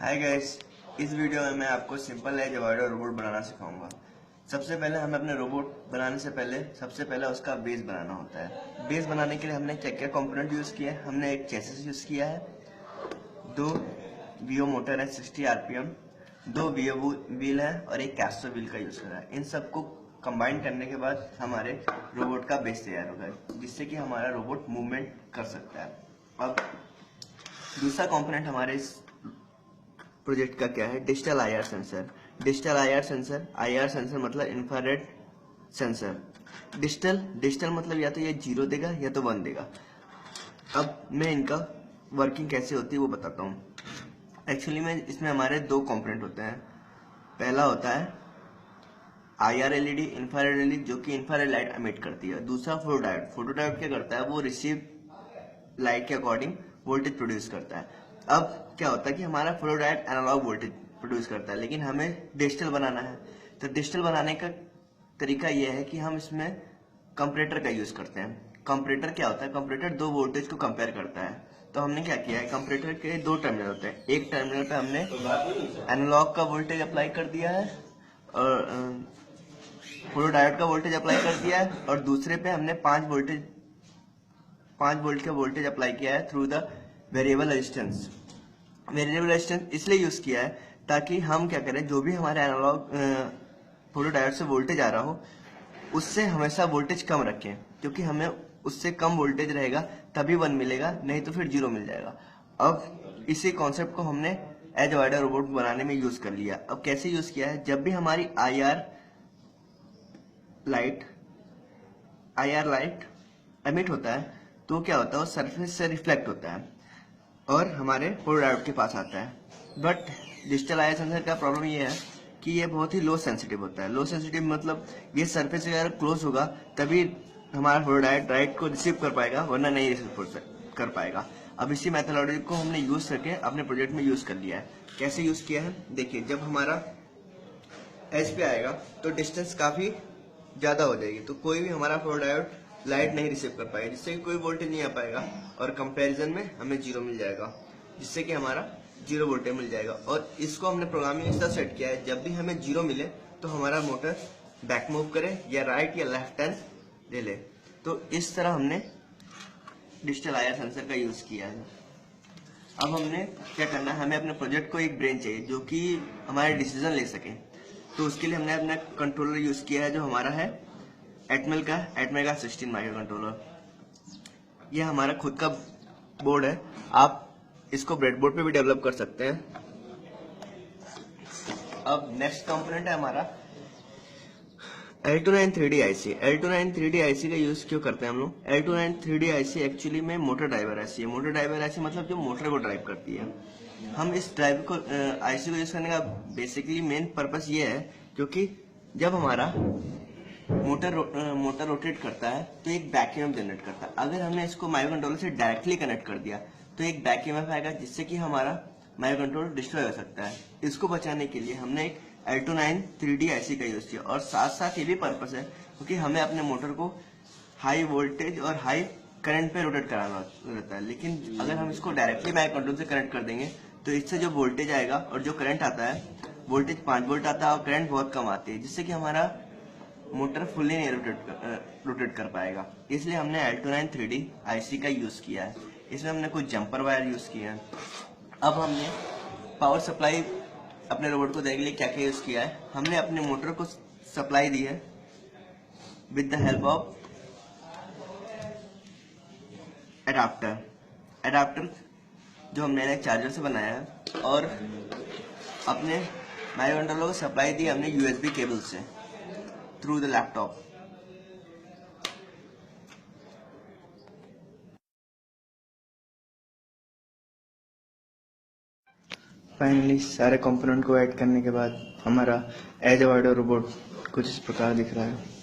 Hi guys, इस video में मैं आपको सिंपल एज अवॉइडर रोबोट बनाना सिखाऊंगा। सबसे पहले हमें अपने रोबोट बनाने से पहले सबसे पहले उसका बेस बनाना होता है। बेस बनाने के लिए हमने क्या क्या कंपोनेंट यूज़ किया है। हमने एक चेसिस यूज़ किया है, 2 वीओ मोटर है 60 आरपीएम, 2 वीओ व्हील है और एक कैस्टर व्हील का यूज़ करा है। इन सबको कंबाइन करने के बाद हमारे रोबोट का बेस तैयार होगा, जिससे कि हमारा रोबोट मूवमेंट कर सकता है। अब दूसरा कंपोनेंट हमारे इस प्रोजेक्ट का क्या है, digital IR sensor. Digital IR sensor मतलब इंफ्रारेड सेंसर। डिजिटल मतलब या तो ये 0 देगा या तो 1 देगा। अब मैं इनका वर्किंग कैसे होती है वो बताता हूँ। एक्चुअली में इसमें हमारे 2 कंपोनेंट होते हैं। पहला होता है आईआर एलईडी, इंफ्रारेड एलईडी, जो कि इंफ्रारेड लाइट एमिट करती है। दूसरा फोटोडायोड। फोटोडायोड क्या करता है, वो रिसीव लाइट के अकॉर्डिंग वोल्टेज प्रोड्यूस करता है। अब क्या होता है कि हमारा फोटोडायोड एनालॉग वोल्टेज प्रोड्यूस करता है, लेकिन हमें डिजिटल बनाना है। तो डिजिटल बनाने का तरीका यह है कि हम इसमें कंपैरेटर का यूज करते हैं। कंपैरेटर क्या होता है, कंपैरेटर 2 वोल्टेज को कंपेयर करता है। तो हमने क्या किया है, कंपैरेटर के 2 टर्मिनल होते हैं। एक टर्मिनल पे हमने एनालॉग का वोल्टेज अप्लाई कर दिया है और फोटोडायोड का वोल्टेज अप्लाई कर दिया है, और दूसरे पे हमने 5 वोल्ट का वोल्टेज अप्लाई किया है through the variable resistance. Variable resistance इसलिए यूज किया है ताकि हम क्या करें, जो भी हमारे एनालॉग फोटोडायोड से वोल्टेज आ रहा हो उससे हमेशा वोल्टेज कम रखें, क्योंकि हमें उससे कम वोल्टेज रहेगा तभी 1 मिलेगा, नहीं तो फिर 0 मिल जाएगा। अब इसी कॉन्सेप्ट को हमने एज अवॉइडर रोबोट बनाने में यूज कर लिया। अब कैसे यूज किया है, जब भी हमारी आईआर लाइट एमिट होता है तो क्या होता है, वो सरफेस से रिफ्लेक्ट होता है और हमारे फोटोडायोड के पास आता है। बट डिजिटल आईआर सेंसर का प्रॉब्लम ये है कि ये बहुत ही लो सेंसिटिव होता है। लो सेंसिटिव मतलब ये सरफेस से अगर क्लोज होगा तभी हमारा फोटोडायोड लाइट को रिसीव कर पाएगा, वरना नहीं रिसीव कर पाएगा। अब इसी मेथोडोलॉजी को हमने यूज करके अपने प्रोजेक्ट में यूज कर लिया है। कैसे यूज किया है देखिए, जब हमारा एज पे आएगा तो डिस्टेंस काफी ज्यादा हो जाएगी, तो कोई भी हमारा फोटोडायोड लाइट नहीं रिसीव कर पाएगा, जिससे कि कोई वोल्टेज नहीं आ पाएगा, और कंपैरिजन में हमें 0 मिल जाएगा, जिससे कि हमारा 0 वोल्टेज मिल जाएगा। और इसको हमने प्रोग्रामिंग इस तरह सेट किया है, जब भी हमें 0 मिले तो हमारा मोटर बैक मूव करे या राइट या लेफ्ट हैंड ले ले। तो इस तरह हमने डिजिटल आईआर सेंसर का यूज किया है। अब हमने क्या करना है, हमें अपने प्रोजेक्ट को एक ब्रेन चाहिए जो कि हमारे डिसीजन ले सके। तो उसके लिए हमने अपना कंट्रोलर यूज किया है, जो हमारा है एटमेल का 16 माइक्रो कंट्रोलर। ये हमारा खुद का बोर्ड है, आप इसको ब्रेडबोर्ड पे भी डेवलप कर सकते हैं। अब नेक्स्ट कंपोनेंट है हमारा L29 3D IC। L29 3D IC का यूज क्यों करते हैं हम लोग, L29 3D IC एक्चुअली में मोटर ड्राइवर IC है। मोटर ड्राइवर IC मतलब जो मोटर को ड्राइव करती है। हम इस ड्राइव को IC को यूज करने का बेसिकली मेन पर्पस ये है, क्योंकि जब हमारा मोटर रोटेट करता है तो एक बैक ईएमएफ जनरेट करता है। अगर हमने इसको माइक्रो कंट्रोलर से डायरेक्टली कनेक्ट कर दिया तो एक बैक ईएमएफ आएगा, जिससे कि हमारा माइक्रो कंट्रोलर डिस्ट्रॉय हो सकता है। इसको बचाने के लिए हमने एक L29 3D IC का यूज किया, और साथ साथ ये भी पर्पस है क्योंकि हमें अपने मोटर को हाई वोल्टेज और हाई करंट पे रोटेट कराना रहता है। लेकिन अगर हम इसको डायरेक्टली माइक्रो कंट्रोलर से कनेक्ट कर देंगे तो इससे जो वोल्टेज आएगा और जो करंट आता है, वोल्टेज 5 वोल्ट आता है और करंट बहुत कम आती है, जिससे कि हमारा मोटर फुल्ली नहीं रोटेट कर पाएगा। इसलिए हमने L29 3D IC का यूज किया है। इसमें हमने कुछ जंपर वायर यूज किया है। अब हमने पावर सप्लाई अपने रोबोट को देने के लिए क्या क्या यूज किया है, हमने अपने मोटर को सप्लाई दी है with the help of adapter जो हमने एक चार्जर से बनाया है, और अपने माइक्रो कंट्रोलर को सप्लाई दी हमने USB केबल से थ्रू द लैपटॉप। फाइनली सारे कंपोनेंट को ऐड करने के बाद हमारा एज अवॉइडर रोबोट कुछ इस प्रकार दिख रहा है।